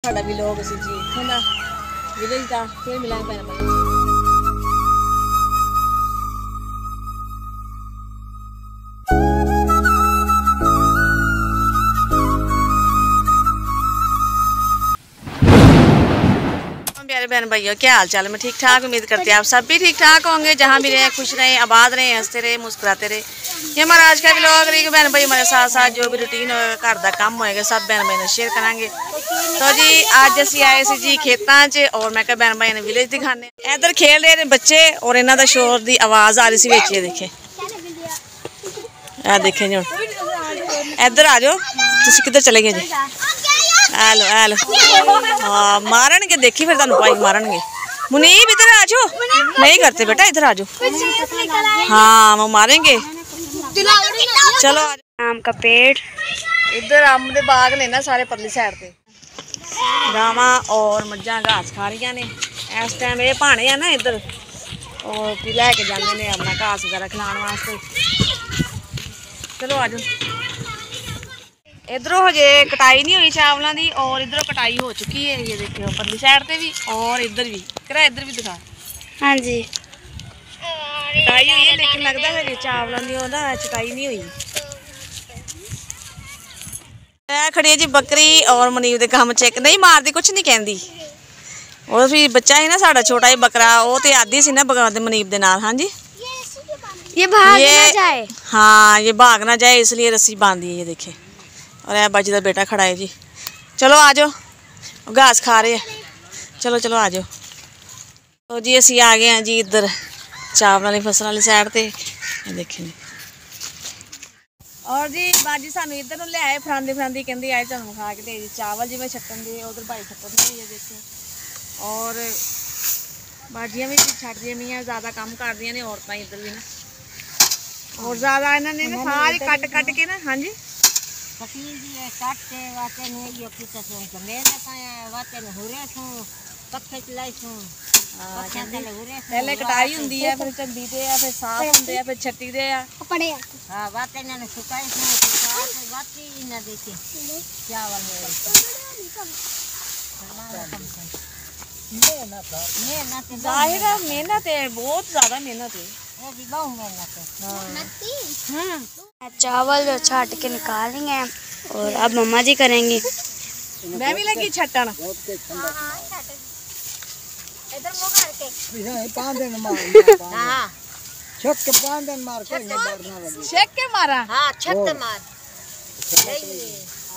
साडा भी लोग सी जी इत्थों दा विलेज दा फिर मिलांगे भैन भाई। प्यारे बहन भाइयों, क्या हाल चाल? मैं ठीक ठाक, उम्मीद करती हूँ आप सब भी ठीक ठाक होंगे। जहाँ भी रहें खुश रहें, आबाद रहें, हंसते रहे, मुस्कुराते रहे। ये हमारा आज का व्लॉग रही बहन भाई। हमारे साथ साथ जो भी रूटीन होगा, घर का काम होएगा, सब बहन भाई ने शेयर करांगे। तो जी आज असी आए सी जी खेतों च, और मैं बहन भाई ने विलेज दिखाने। इधर खेल रहे बच्चे और इन्हों का शोर की आवाज़ आ रही सी बिच। ये देखे, देखे जी, इधर आ जाओ। तुम किधर चले गए जी? हेलो हेलो, हाँ मारनगे, देखी फिर तुम भाई मारनगे। मुनीब इधर आ जाओ। नहीं करते बेटा, इधर आ जाओ। हाँ वो मारेंगे। चलो आम का पेड़, इधर अम्ब के बाग ने ना सारे परली साइड पे। गावां और मज्जां घास खा रही ने इस टाइम। ये भाने है ना इधर, और फिर लैके जाते हैं अपना घास वगैरह खिलाने वास्ते। चलो आ जाओ। इधरों हजे कटाई नहीं हुई चावलों की, और इधरों कटाई हो चुकी है। ये देखियो परली साइड पे भी और इधर भी। करा इधर भी दिखा। हाँ जी कटाई हुई है, लेकिन लगता है चावलों की ना चटाई नहीं हुई। खड़ी है जी बकरी, और मनीब के काम चेक नहीं मारती, कुछ नहीं कहती। और फिर बच्चा ही ना साड़ा छोटा ही बकरा, वो तो आदि सी ना मनीब के नाल। हाँ जी, ये भाग ना जाए। हाँ ये भाग ना जाए, इसलिए रस्सी बांधी है। ये देखे, और यह बाजी का बेटा खड़ा है जी। चलो आ जाओ, घास खा रहे हैं। चलो चलो आ जाओ। तो जी असी आ गए हैं जी इधर चावल वाली फसल वाली साइड पे। देखें, और जी बाजी सानू इधर ले आए फरांदी फरांदी, कहती आए तुम खा के जी चावल जिमें छट्टन दे, उधर भाई छट्टन दे। ये देखो, और बाजियाँ भी छट दियाँ, ज़्यादा काम कर दी ने औरतें इधर भी ना। और ज़्यादा इन्होंने ना सारी कट कट के ना। हाँ जी पहले कटाई होंदी है, फिर झंडी दे आ, फिर साफ होंदे आ, फिर छट्टी दे आ। हां बात इन्होंने सुकाई सुका के बाती इन्ना देखे चावल मेहनत जाहिर है, मेहनत है, बहुत ज्यादा मेहनत है। ये भी बहुत मेहनत है। चावल जो छाट के निकालेंगे, और अब मम्मा जी करेंगी। मैं भी लगी छटन। इधर मुंह करके पांच दिन मार। हां छक के 5 दिन मार के मारना लगी। छक के मारा? हां छक के मार। सही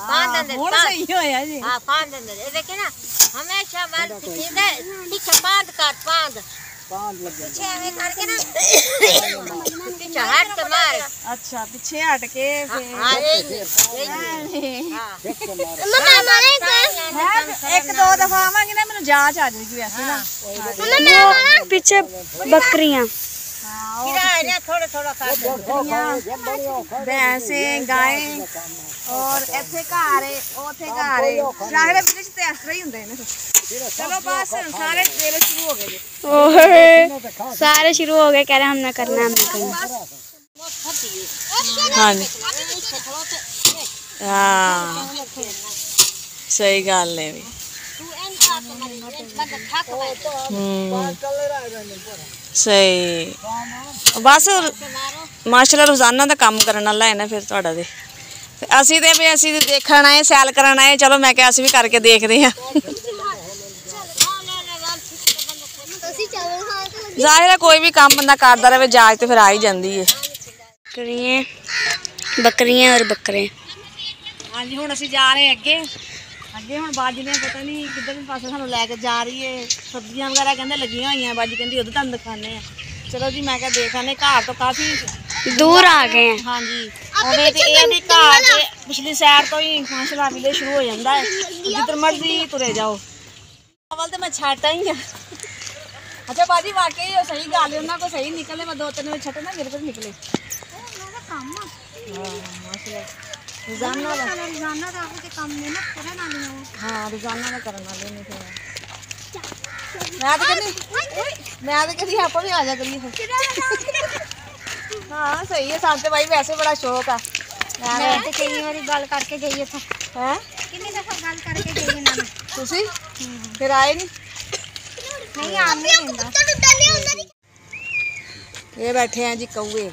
5 दिन और सही होया जी। हां 5 दिन दे देखे ना, हमेशा मार सीधे पीछे 5 लगे पीछे हमें करके ना पीछे हट के मार। अच्छा पीछे हट के फिर। हां मम्मा मारेंगे एक दो दफा आवांगे ना, मैंने जांच आ जाएगी वैसे ना। पीछे बकरियां, थोड़ा थोड़ा भैंसे गायें, और इत्थे घर है उथे घर है। जाहिर है विलेज ते इस तरह ही हुंदे ने। चलो बस सारे ट्रेल शुरू हो गए जी। सारे शुरू हो गए, कह रहे हमने करना, हमने करना। हाँ जी हाँ सही गल है भी। सही बस माशाल्लाह रोजाना का काम करने वाला है ना फिर तुहाडा ते। असी ते भी असी देखण आए, सैल करन आए। चलो मैं क्या असी भी करके देखते हैं। जाहिर है कोई भी काम बंदा करता रहे, जाच तो फिर आ ही जाती है। बकरियां और बकरे। हाँ जी, हुण असी जा रहे हैं अगे। अगे हुण बाजी ने पता नहीं किधर पासे सानू लैके जा रही है। सब्जियां वगैरह कहते लगियां हुई हैं। बाजी कहती उधर तुहानू दिखाने हैं। चलो जी मैं क्या देखने, घर तो काफी दूर आ गए हैं। हाँ जी, घर पिछली साइड तो ही माशाल्लाह विलेज शुरू हो जाता है, जिधर मर्जी तुरे जाओ। चावल तो मैं छाटा ही है। अच्छा बाजी वाकई सही गल है, उन्होंने को सही निकले। मैं 2-3 बजे छटे ना, मेरे को निकले। रोजाना हाँ रोजाना में करने वाले ने। मैं तो कहती आप भी आ जा करिए। हाँ सही है, साथ भाई वैसे बड़ा शौक है। मैं तो कई बार गल करके गई था। हैं कितनी दफा गल करके गई ना। ਤੁਸੀਂ फिर आए नहीं? नहीं आम नहीं देंदा ये बैठे हैं जी कौए।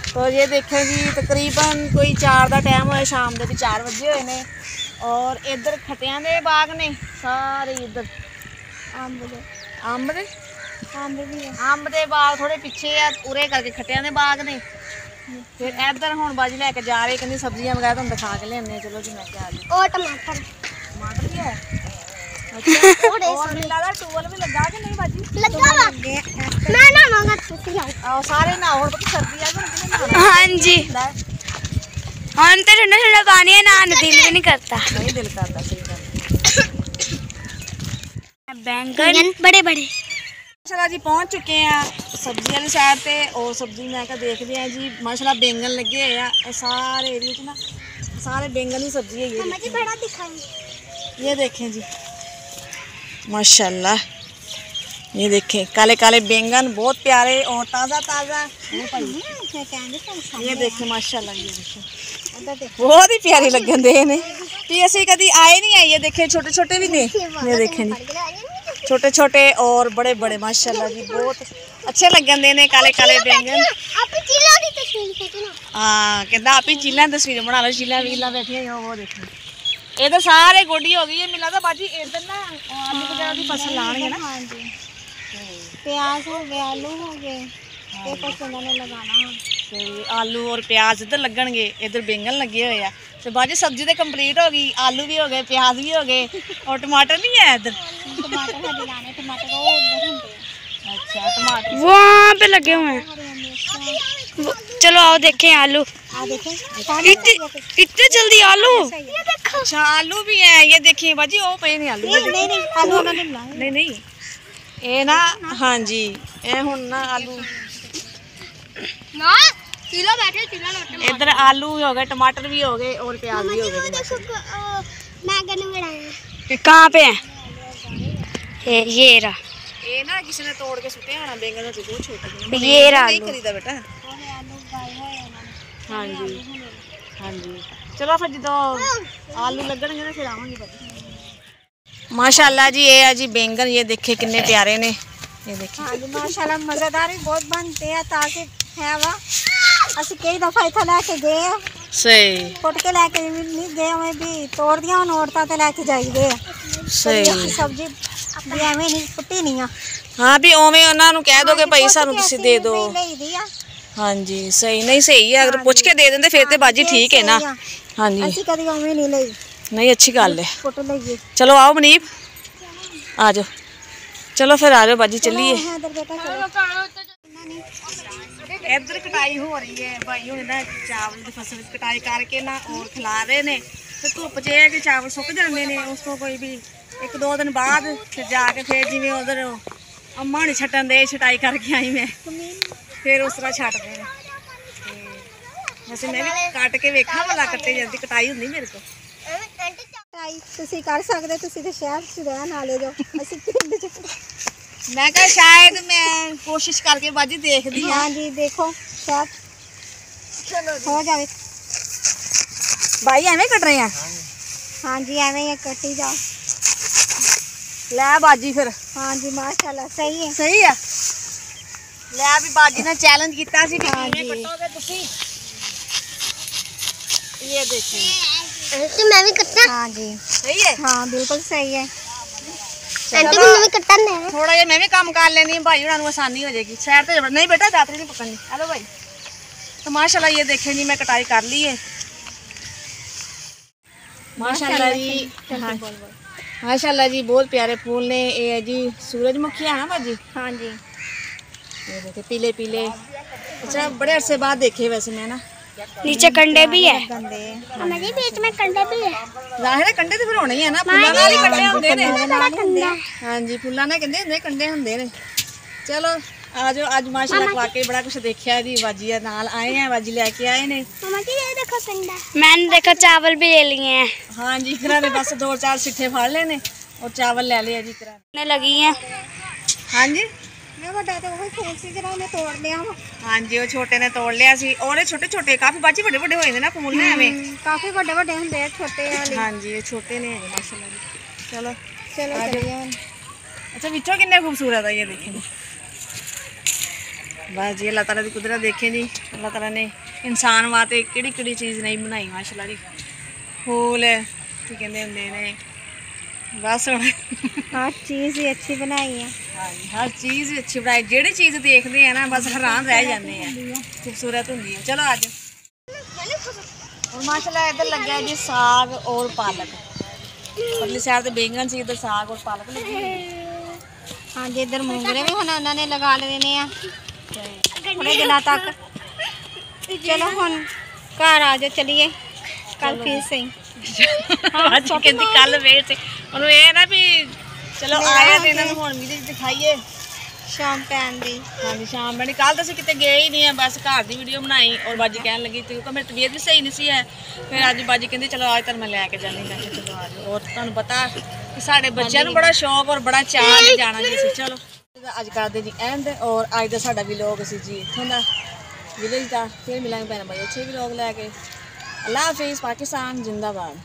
तो ये देखें जी तकरीबन कोई 4 का टाइम होया, शाम के 4 बजे हुए ने और इधर खटियां दे बाग ने सारे इधर अंब दे बाग थोड़े पिछे आ उरे करके खटियां दे बाग ने। फिर इधर हुण बाजी लैके जा रहे, कहंदी सब्जियां वगैरह तुहानूं दिखा के लियाने। चलो जी मैं क्या आ गई। और टमाटर टमाटर भी है। अच्छा और मिला दा टूवल भी लगा कि नहीं बाजी? लगा मैं ना मांगा तुसी आओ सारे ना हुण पता सर्दी आ गई किने नहाना। हां जी हम तो ठंडा ठंडा पानी है, नहाने दिल भी नहीं करता। नहीं दिल करता सही गल। बैंगन बड़े बड़े। चला जी पहुंच चुके हैं सब्जी वाली साइड पे और सब्जी मैं क्या देखते हैं जी माशाल्लाह बैंगन लगे हुए हैं सारे एरिया च ना, सारे बैंगन की सब्जी है ये। बड़ा दिखाएंगे। ये देखें जी माशाल्लाह, ये देखें काले काले बैंगन बहुत प्यारे और ताज़ा ताज़ा। ये देखें माशाल्लाह, ये देखें बहुत ही प्यारे लगन दे ने कि असी कभी आए नहीं है। ये देखें छोटे छोटे भी ने, ये देखें जी छोटे छोटे और बड़े बड़े माशाल्लाह जी बहुत अच्छे लगन दे ने काले काले बैंगन। हाँ कहता आप ही चीला तस्वीर बना लो, चीला वीला बैठिया हो वो देखें। ये तो सारे गोडी हो गई है मिला बाजी। इधर ना आलू वगैरह की फसल लाएंगे ना। हाँ जी प्याज हो गए, आलू हो गए, ये कुछ उन्होंने लगाना है। तो आलू और प्याज इधर लगनगे, इधर बैंगन लगे हुए हैं। तो बाजी सब्जी तो कंप्लीट हो गई, आलू भी हो गए, प्याज भी हो गए और टमाटर नहीं है इधर। टमाटर हमें लाने, टमाटर वो उधर होंगे। अच्छा टमाटर वहाँ पे लगे हुए हैं। चलो आओ देखें आलू। इतने जल्दी आलू? अच्छा आलू भी है, ये देखिए बाजी वो पे नहीं आलू। नहीं आलू उन्होंने लाए। नहीं नहीं ये ना हाँ जी ये हुण ना आलू ना किलो बैठे किलो लोटे। इधर आलू भी हो गए, टमाटर भी हो गए और प्याज भी हो गए। मैंगन बनाया कहाँ पे है? ये रहा। ये ना किसी ने तोड़ के सुटे होना बैंगन तो बहुत छोटा। ये रहा नहीं खरीदा बेटा। हाँ जी हाँ जी चलो फिर जो आलू लगणगे ना फिर आवांगे पता। माशाल्लाह जी ये है जी बैंगन, ये देखे कितने प्यारे ने। ये देखिए हाँ जी माशाल्लाह मज़ेदार भी बहुत बनते हैं। ताकि है वा असं कई दफ़ा इतना लैके गए सही फुट के लैके नहीं गए, हमें भी तोड़ दिया हूँ औरतां तो लैके जाइए सही सब्जी भी एवं नहीं फुटी नहीं। हाँ भी उवें उन्होंने कह दो कि भाई सानू तुसीं दे दो। हाँ जी सही नहीं सही है, अगर पुछ के दे देंगे फिर तो बाजी ठीक है ना। हाँ जी ਅਸੀਂ ਕਦੀ ਉਵੇਂ नहीं ਲਈ नहीं अच्छी गल है। ਫੁੱਟ ਲਈਏ। चलो आओ मनीप आ जाओ, चलो फिर आ जाओ बाजी चलिए। इधर कटाई हो रही है भाई हूँ ना चावल की फसल कटाई करके ना और खिला रहे ने। तो धुप च है कि चावल सुक जाते हैं, उस तो कोई भी 1-2 दिन बाद फिर जाके फिर जिमें उधर अम्मा नहीं छट्टन दे छटाई करके आई मैं फिर उस तरह छट दे। वैसे मैं भी कट के वेखा भला कट्टे जल्दी कटाई होंगी मेरे को। ਤੁਸੀਂ ਕਰ ਸਕਦੇ, ਤੁਸੀਂ ਤੇ ਸ਼ਹਿਰ ਚ ਰਹਿਣ ਵਾਲੇ ਜੋ, ਅਸੀਂ ਪਿੰਡ ਚ। मैं कहा शायद मैं कोशिश करके बाजी देख दी। हाँ जी देखो शायद चलो हो जाए। भाई एवें कट रहे हैं। हाँ जी एवें ही कटी जाओ। लै बाजी फिर। हाँ जी माशाल्लाह सही है। सही है लै भी बाजी ने चैलेंज किया सी कि हाँ किवें जी। कटोगे तुसी। ये देखिए तो मैं भी कट्टा। हाँ जी सही है। हाँ बिल्कुल सही है। चलो थोड़ा जिहा मैं भी काम कर लेनी भाई हुणां नूं आसानी हो जाएगी। साइड ते नहीं बेटा दातरी नहीं पकड़नी। हेलो भाई तो माशाल्लाह ये देखें जी मैं कटाई कर ली है माशाल्लाह जी। माशाल्लाह जी बहुत प्यारे फूल ने। ये है जी सूरजमुखी है ना बाजी। हाँ जी ये देखे पीले पीले। अच्छा बड़े अरसे बाद देखे वैसे मैं ना। नीचे कंडे भी है, हमारे बीच में कंडे भी है। जाहिर है कंडे तो फिर होने ही है ना, फुल्लां नाल ही कंडे हुंदे ने। हाँ जी फुल्लां नाल कहंदे हुंदे कंडे हुंदे ने। चलो आ जाओ अज माशाल्लाह वाकई बड़ा कुछ देखा जी। बाजी नाल आए हैं, बाजी लेके आए ने। मामा जी ये देखो कंडा। मैंने देखो चावल भी ले लिए हैं। हाँ जी करा ने बस 2-4 सिट्ठे फाड़ लेने और चावल ले लिया जी करा लगी हैं। हाँ जी मैं बड़ा तो वही फूल सी जरा उन्हें तोड़ लिया वा। ਹਾਂਜੀ ਉਹ ਛੋਟੇ ਨੇ ਤੋੜ ਲਿਆ ਸੀ। ਉਹਨੇ ਛੋਟੇ ਛੋਟੇ ਕਾਫੀ ਬਾਜੀ ਵੱਡੇ ਵੱਡੇ ਹੋਏ ਨੇ ਨਾ ਫੂਲ ਨੇ ਐਵੇਂ। काफी बड़े बड़े होंगे छोटे वाले। ਹਾਂਜੀ ਇਹ ਛੋਟੇ ਨੇ ਹੈਗੇ ਮਾਸ਼ਾਅੱਲਾ ਜੀ। ਚਲੋ चलो चलिए हुण। अच्छा ਵਿੱਚੋਂ ਕਿੰਨੇ ਖੂਬਸੂਰਤ ਆ ਇਹ ਦੇਖੇ ਜੀ। बस जी अल्लाह ताला की कुदरत देखे जी। अल्लाह ताला ने इंसान वास्ते किहड़ी किहड़ी चीज़ नहीं बनाई माशाअल्लाह जी। फूल की कहते होंगे ने बस हुण हर चीज़ ही अच्छी बनाई है। हर चीज़ अच्छी बनाई जिहड़ी चीज़ देखते हैं ना बस हैरान रह जाते हैं खूबसूरत होंगी है। चलो अज और माशाअल्लाह इधर लगे जी साग और पालक परली साइड ते बैंगन सी इधर साग और पालक लगी हुई है। हाँ जी इधर मूंगरे भी हुण उन्होंने लगा लेने हैं थोड़े दिनों तक। चलो हुण घर आ जाओ चलिए कल फिर सही। ਅੱਜ ਕਹਿੰਦੀ ਕੱਲ ਵੇਚ ਤੇ ਉਹਨੂੰ ਇਹ ਨਾ ਵੀ ਚਲੋ ਆਇਆ ਤੇ ਇਹਨਾਂ ਨੂੰ ਹੁਣ ਵੀ ਦਿਖਾਈਏ शाम पैन दी। ਹਾਂਜੀ ਸ਼ਾਮ ਬਣੀ ਕੱਲ ਤਾਂ ਅਸੀਂ ਕਿਤੇ ਗਏ ਹੀ ਨਹੀਂ ਆ ਬਸ ਘਰ ਦੀ ਵੀਡੀਓ ਬਣਾਈ ਔਰ ਬਾਜੀ ਕਹਿਣ ਲੱਗੀ ਤੇ ਕਿਉਂਕਿ ਮੇਰੀ ਤਬੀਅਤ ਵੀ ਸਹੀ ਨਹੀਂ ਸੀ ਹੈ ਫਿਰ ਅੱਜ ਬਾਜੀ ਕਹਿੰਦੀ ਚਲੋ ਅੱਜ ਤਾਂ ਮੈਂ ਲੈ ਕੇ ਜਾਣੀ ਮੈਂ ਕਿਹਾ ਚਲੋ ਆ ਜਾਓ। ਔਰ ਤੁਹਾਨੂੰ ਪਤਾ ਕਿ ਸਾਡੇ ਬੱਚਿਆਂ ਨੂੰ ਬੜਾ ਸ਼ੌਕ ਔਰ ਬੜਾ ਚਾਅ ਹੈ ਜਾਣਾ ਜੀ ਅਸੀਂ। ਚਲੋ ਅੱਜ ਕਰਦੇ ਜੀ ਐਂਡ ਔਰ ਅੱਜ ਦਾ ਸਾਡਾ ਵਲੌਗ ਅਸੀਂ ਜੀ ਇੱਥੋਂ ਦਾ ਵਿਲੇਜ ਦਾ। ਫਿਰ ਮਿਲਾਂਗੇ ਭੈਣ ਭਾਈ ਅੱਛੇ ਵਲੌਗ ਲੈ ਕੇ। ਅੱਲਾਹ ਹਾਫਿਜ਼। ਪਾਕਿਸਤਾਨ ਜਿੰਦਾਬਾਦ।